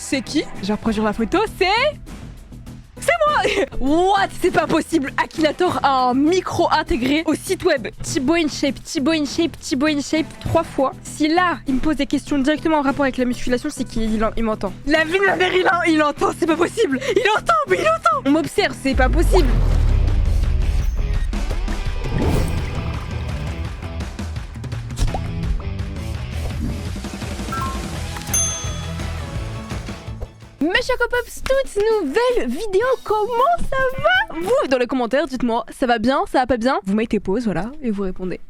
C'est qui? Je vais reproduire la photo, c'est moi. What? C'est pas possible. Akinator a un micro intégré au site web. Thibaut InShape, Thibaut InShape, Thibaut InShape 3 fois. Si là, il me pose des questions directement en rapport avec la musculation, c'est qu'il m'entend. La vie de ma mère, il entend, c'est pas possible. Il entend, mais il entend. On m'observe, c'est pas possible. Mes Chocopops, toute nouvelle vidéo, comment ça va? Vous, dans les commentaires, dites-moi, ça va bien, ça va pas bien? Vous mettez pause, voilà, et vous répondez.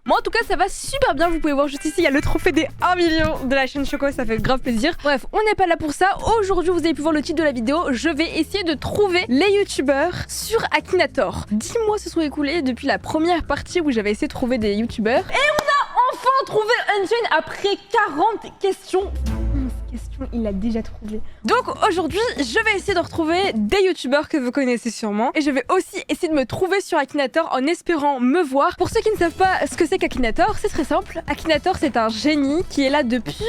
Moi, en tout cas, ça va super bien. Vous pouvez voir juste ici, il y a le trophée des 1 million de la chaîne Choco, ça fait grave plaisir. Bref, on n'est pas là pour ça. Aujourd'hui, vous avez pu voir le titre de la vidéo. Je vais essayer de trouver les youtubeurs sur Akinator. 10 mois se sont écoulés depuis la première partie où j'avais essayé de trouver des youtubeurs. Et on a enfin trouvé Unchained après 40 questions. Il l'a déjà trouvé. Donc aujourd'hui, je vais essayer de retrouver des youtubeurs que vous connaissez sûrement. Et je vais aussi essayer de me trouver sur Akinator en espérant me voir. Pour ceux qui ne savent pas ce que c'est qu'Akinator, c'est très simple. Akinator, c'est un génie qui est là depuis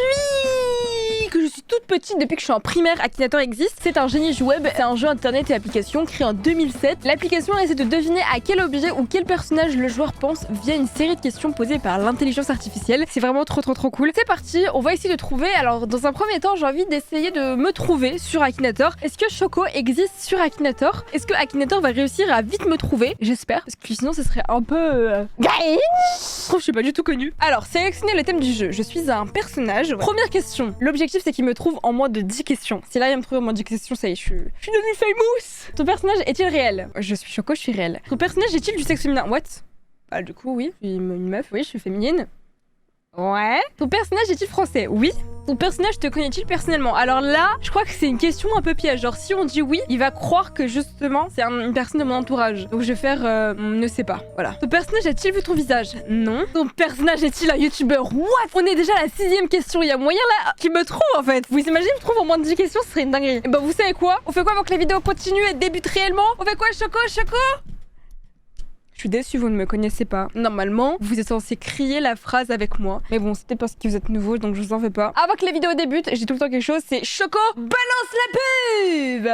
que je suis toute petite, depuis que je suis en primaire. Akinator existe. C'est un génie du web. C'est un jeu internet et application créé en 2007. L'application essaie de deviner à quel objet ou quel personnage le joueur pense via une série de questions posées par l'intelligence artificielle. C'est vraiment trop cool. C'est parti, on va essayer de trouver. Alors dans un premier temps, j'ai envie d'essayer de me trouver sur Akinator. Est-ce que Choco existe sur Akinator? Est-ce que Akinator va réussir à vite me trouver? J'espère, parce que sinon ce serait un peu... Je trouve que je suis pas du tout connue. Alors, sélectionnez le thème du jeu. Je suis un personnage. Première question. L'objectif, c'est qu'il me trouve en moins de 10 questions. Si là, il me trouve en moins de 10 questions, ça y est, je suis devenue famous. Ton personnage est-il réel? Je suis Choco, je suis réel. Ton personnage est-il du sexe féminin? What? Ah, du coup, oui. Je suis une meuf, oui, je suis féminine. Ouais. Ton personnage est-il français? Oui. Ton personnage te connaît-il personnellement? Alors là, je crois que c'est une question un peu piège. Genre, si on dit oui, il va croire que justement, c'est une personne de mon entourage. Donc je vais faire ne sais pas. Voilà. Ton personnage a-t-il vu ton visage? Non. Ton personnage est-il un youtubeur? What? On est déjà à la 6ème question. Il y a moyen là qu'il me trouve en fait. Vous imaginez, il me trouve en moins de 10 questions, ce serait une dinguerie. Et bah, vous savez quoi? On fait quoi avant que la vidéo continue et débute réellement? On fait quoi, Choco? Je suis déçue, vous ne me connaissez pas. Normalement, vous êtes censé crier la phrase avec moi. Mais bon, c'est peut-être parce que vous êtes nouveau, donc je vous en fais pas. Avant que la vidéo débute, j'ai tout le temps quelque chose, c'est Choco, balance la pub!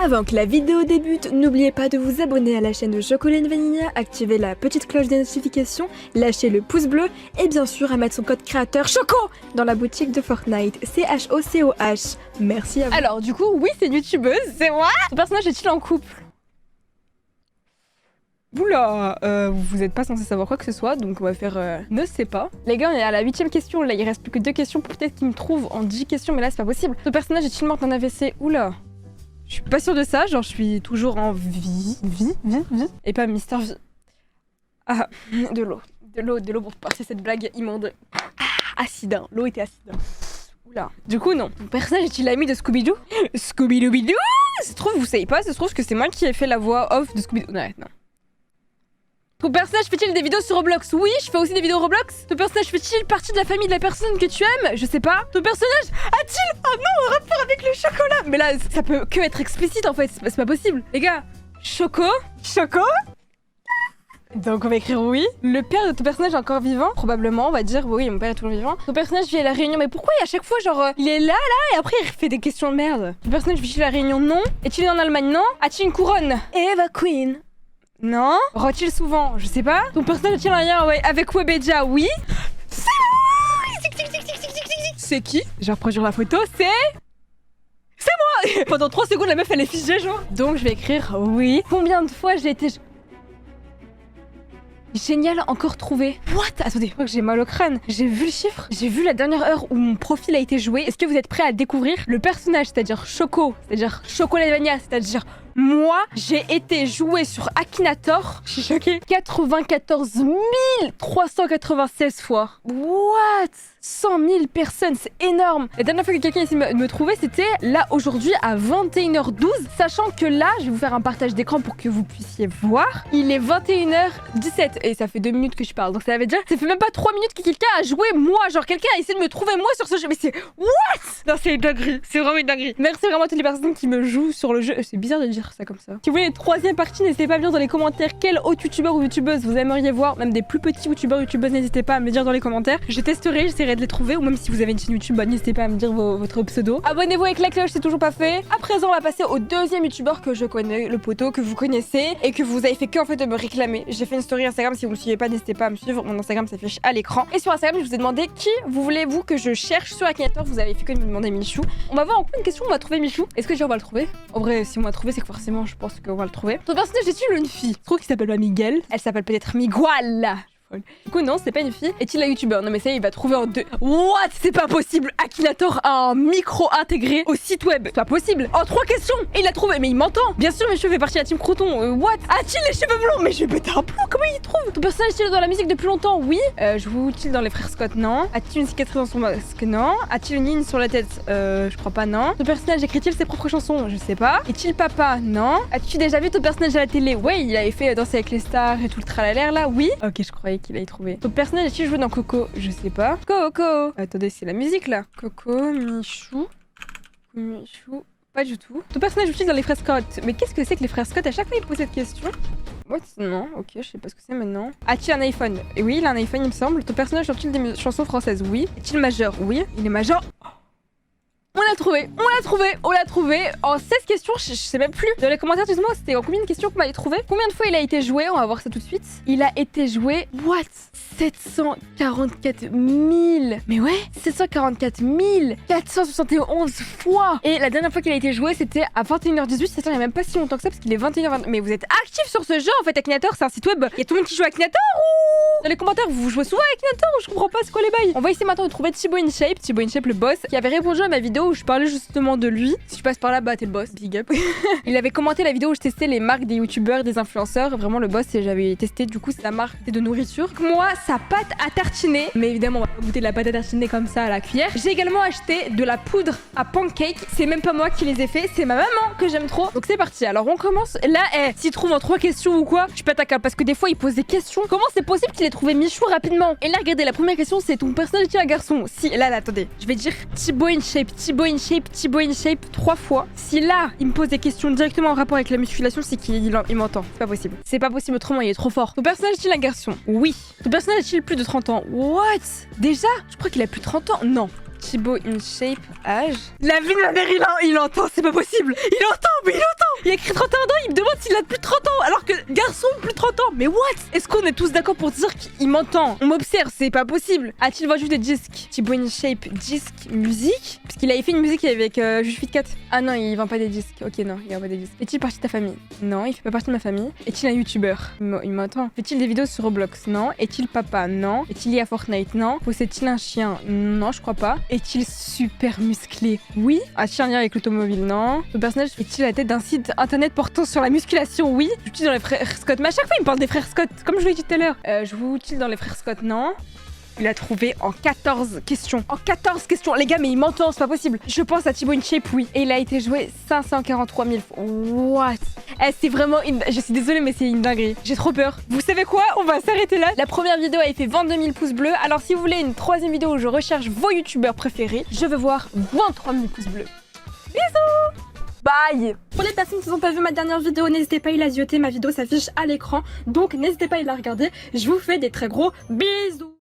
Avant que la vidéo débute, n'oubliez pas de vous abonner à la chaîne de Chocolat Vanilla, activer la petite cloche des notifications, lâcher le pouce bleu et bien sûr à mettre son code créateur Choco dans la boutique de Fortnite. CHOCOH. Merci à vous. Alors du coup, oui, c'est une youtubeuse, c'est moi. Ton personnage est-il en couple? Oula, vous êtes pas censé savoir quoi que ce soit, donc on va faire ne sais pas. Les gars, on est à la 8ème question, là il reste plus que 2 questions, peut-être qu'ils me trouvent en 10 questions, mais là c'est pas possible. Ton personnage est-il mort d'un AVC? Oula, je suis pas sûre de ça, genre je suis toujours en vie, et pas Mister V. Ah, de l'eau pour passer cette blague immonde. Ah, acide, hein. L'eau était acide. Oula. Du coup, non. Ton personnage est-il l'ami de Scooby-Doo? Scooby-Doo. Ça se trouve, vous savez pas, ça se trouve que c'est moi qui ai fait la voix off de Scooby-Doo. Non. Ton personnage fait-il des vidéos sur Roblox? Oui, je fais aussi des vidéos Roblox. Ton personnage fait-il partie de la famille de la personne que tu aimes? Je sais pas. Ton personnage a-t-il un nom en rapport avec le chocolat? Mais là, ça peut que être explicite en fait, c'est pas possible. Les gars, Choco? Donc on va écrire oui. Le père de ton personnage est encore vivant? Probablement, on va dire oui, mon père est toujours vivant. Ton personnage vit à la Réunion, mais pourquoi à chaque fois genre il est là, et après il fait des questions de merde? Ton personnage vit à la Réunion? Non. Est-il en Allemagne? Non. A-t-il une couronne? Eva Queen? Non. Rôtit-il souvent? Je sais pas. Ton personnage a-t-il un lien avec Webedia? Oui. C'est moi. C'est qui? Je vais reproduire la photo, c'est moi. Pendant 3 secondes, la meuf elle est figée genre. Donc je vais écrire oui. Combien de fois j'ai été... Génial, encore trouvé. What? Attendez, je crois que j'ai mal au crâne. J'ai vu le chiffre. J'ai vu la dernière heure où mon profil a été joué. Est-ce que vous êtes prêts à découvrir le personnage, c'est-à-dire Choco, c'est-à-dire Chocolat Vanilla, c'est-à-dire moi, j'ai été joué sur Akinator. Je suis choquée. 94 396 fois. What? 100 000 personnes, c'est énorme. La dernière fois que quelqu'un essayait de me trouver, c'était là aujourd'hui à 21h12. Sachant que là, je vais vous faire un partage d'écran pour que vous puissiez voir. Il est 21h17 et ça fait 2 minutes que je parle. Donc ça veut dire, ça fait même pas 3 minutes que quelqu'un a joué moi. Genre quelqu'un a essayé de me trouver moi sur ce jeu. Mais c'est what? Non, c'est une dinguerie. C'est vraiment une dinguerie. Merci vraiment à toutes les personnes qui me jouent sur le jeu. C'est bizarre de dire ça comme ça. Si vous voulez une 3e partie, n'hésitez pas à me dire dans les commentaires quel autre youtubeur ou youtubeuse vous aimeriez voir. Même des plus petits youtubeurs, youtubeuses, n'hésitez pas à me dire dans les commentaires. Je testerai, j'essaierai j'essaierai de les trouver. Ou même si vous avez une chaîne YouTube, bah, n'hésitez pas à me dire votre pseudo. Abonnez-vous avec la cloche, c'est toujours pas fait. À présent, on va passer au deuxième youtubeur que je connais, le poteau que vous connaissez et que vous avez fait que en fait de me réclamer. J'ai fait une story Instagram, si vous me suivez pas, n'hésitez pas à me suivre. Mon Instagram s'affiche à l'écran. Et sur Instagram, je vous ai demandé qui voulez-vous que je cherche sur Akinator. Vous avez fait que de me demander Michou. On va voir en quoi une question, on va trouver Michou. Est-ce que on va le trouver? En vrai, si on va le trouver, c'est que forcément, je pense qu'on va le trouver. Ton personnage est-il une fille? Je trouve qu'il s'appelle pas Miguel. Elle s'appelle peut-être Miguel. Du coup, non, c'est pas une fille. Est-il un youtubeur? Non, mais ça, il va trouver en deux. What? C'est pas possible. Akinator a un micro intégré au site web. C'est pas possible. En 3 questions, il l'a trouvé. Mais il m'entend. Bien sûr, mes cheveux fait partie de la team Croton. What? A-t-il les cheveux blonds? Mais je vais péter un plomb. Comment il trouve? Ton personnage est-il dans la musique depuis longtemps? Oui. Joue-t-il dans les frères Scott? Non. A-t-il une cicatrice dans son masque? Non. A-t-il une ligne sur la tête? Je crois pas, non. Ton personnage écrit-il ses propres chansons? Je sais pas. Est-il papa? Non. As-tu déjà vu ton personnage à la télé? Ouais, il avait fait Danser avec les stars et tout le tralala là. Oui. Ok, je croyais qu'il allait trouver. Ton personnage est-il joué dans Coco? Je sais pas. Coco. Attendez, c'est la musique là. Coco, Michou. Michou. Pas du tout. Ton personnage joue-t-il dans les frères Scott? Mais qu'est-ce que c'est que les frères Scott? À chaque fois, il pose cette question. What? Non, ok, je sais pas ce que c'est maintenant. A-t-il un iPhone? Et oui, il a un iPhone, il me semble. Ton personnage chante-t-il des chansons françaises? Oui. Est-il majeur? Oui. Il est majeur. On l'a trouvé, on l'a trouvé en 16 questions, je sais même plus. Dans les commentaires, dites-moi, c'était en combien de questions qu'on m'avait trouvé? Combien de fois il a été joué? On va voir ça tout de suite. Il a été joué, what? 744 000. Mais ouais, 744 471 fois. Et la dernière fois qu'il a été joué, c'était à 21h18. C'est ça, il y a même pas si longtemps que ça, parce qu'il est 21h20. Mais vous êtes actifs sur ce jeu, en fait, Akinator, c'est un site web. Il y a tout le monde qui joue à Akinator ou... Dans les commentaires, vous jouez souvent à Akinator ou je comprends pas, c'est quoi les bails? On va essayer maintenant de trouver Thibaut InShape, le boss, qui avait répondu à ma vidéo où je parlais justement de lui. Si tu passes par là, bah t'es le boss, big up. Il avait commenté la vidéo où je testais les marques des youtubeurs, des influenceurs. Vraiment le boss, et j'avais testé du coup sa marque de nourriture. Moi, sa pâte à tartiner. Mais évidemment, on va pas goûter de la pâte à tartiner comme ça à la cuillère. J'ai également acheté de la poudre à pancake. C'est même pas moi qui les ai fait, c'est ma maman que j'aime trop. Donc c'est parti. Alors on commence. Là, s'il trouve en 3 questions ou quoi, je pète un câble parce que des fois il pose des questions. Comment c'est possible qu'il ait trouvé Michou rapidement? Et là, regardez, la première question, c'est ton personnage est un garçon? Si, là, attendez. Je vais dire Thibaut InShape, 3 fois. Si là, il me pose des questions directement en rapport avec la musculation, c'est qu'il m'entend. C'est pas possible. C'est pas possible autrement, il est trop fort. Ton personnage est-il un garçon? Oui. Ton personnage est-il plus de 30 ans? What? Déjà? Je crois qu'il a plus de 30 ans. Non. Thibaut InShape, âge. La vie de ma mère, il entend, c'est pas possible. Il entend, mais il entend. Il a écrit 31 ans, il me demande s'il a plus de 30 ans, alors que garçon, plus de 30 ans. Mais what? Est-ce qu'on est tous d'accord pour dire qu'il m'entend? On m'observe, c'est pas possible. A-t-il vendu des disques? Thibaut InShape, disque, musique? Parce qu'il avait fait une musique avec Juge Fit 4. Ah non, il vend pas des disques. Ok, non, il vend pas des disques. Est-il parti de ta famille? Non, il fait pas partie de ma famille. Est-il un youtubeur? Il m'entend. Fait-il des vidéos sur Roblox? Non. Est-il papa? Non. Est-il lié à Fortnite? Non. Possède-t-il un chien? Non, je crois pas. Est-il super musclé? Oui. A-t-il un lien avec l'automobile? Non. Le personnage est-il à la tête d'un site internet portant sur la musculation? Oui. Joue-t-il dans les frères Scott? Mais à chaque fois, il me parle des frères Scott, comme je l'ai dit tout à l'heure. Joue-t-il dans les frères Scott? Non. Il a trouvé en 14 questions. En 14 questions. Les gars, mais il m'entend, c'est pas possible. Je pense à Thibaut InShape, oui. Et il a été joué 543 000 fois. What? C'est vraiment une... Je suis désolée, mais c'est une dinguerie. J'ai trop peur. Vous savez quoi? On va s'arrêter là. La première vidéo a fait 22 000 pouces bleus. Alors si vous voulez une 3e vidéo où je recherche vos youtubeurs préférés, je veux voir 23 000 pouces bleus. Bisous! Bye! Pour les personnes qui n'ont pas vu ma dernière vidéo, n'hésitez pas à la zioter, ma vidéo s'affiche à l'écran. Donc n'hésitez pas à la regarder. Je vous fais des très gros bisous!